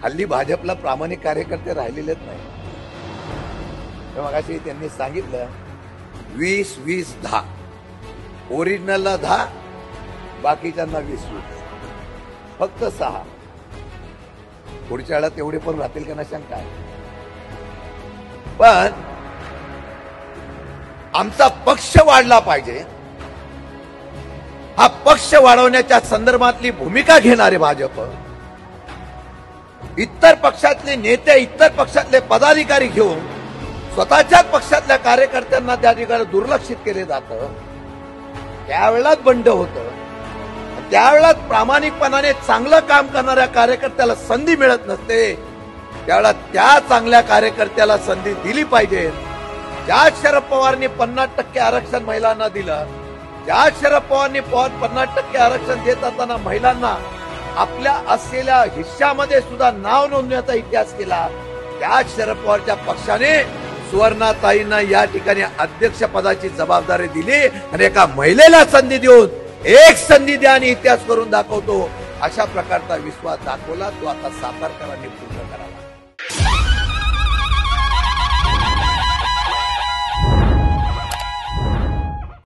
हल्ली भाजपला प्रामाणिक कार्यकर्ते राहिलेलेच नाही. मगाशी त्यांनी सांगितलं 20-20-10, ओरिजिनलला 10, बाकीच्यांना 20-20, फक्त 6. पुढच्या वेळा तेवढे पण राहतील का ना शंका आहे. पण आमचा पक्ष वाढला पाहिजे, हा पक्ष वाढवण्याच्या संदर्भातली भूमिका घेणारे भाजप, इतर पक्षातले नेते, इतर पक्षातले पदाधिकारी घेऊन स्वतःच्याच पक्षातल्या कार्यकर्त्यांना त्या ठिकाणी दुर्लक्षित केले जातं. त्यावेळेलाच बंड होतं, त्यावेळेलाच प्रामाणिकपणाने चांगलं काम करणाऱ्या कार्यकर्त्याला संधी मिळत नसते. त्यावेळेला त्या चांगल्या कार्यकर्त्याला संधी दिली पाहिजे. ज्या शरद पवारांनी 50% आरक्षण महिलांना दिलं, ज्या शरद पवारांनी 50% आरक्षण देत असताना महिलांना आपल्या असलेल्या हिश्श्यामध्ये सुद्धा नाव नोंदण्याचा इतिहास केला, त्या शरद पवारच्या पक्षाने सुवर्णाताईंना या ठिकाणी अध्यक्षपदाची जबाबदारी दिली आणि एका महिलेला संधी देऊन एक संधी द्या आणि इतिहास करून दाखवतो अशा प्रकारचा विश्वास दाखवला. तो आता सातारकरांनी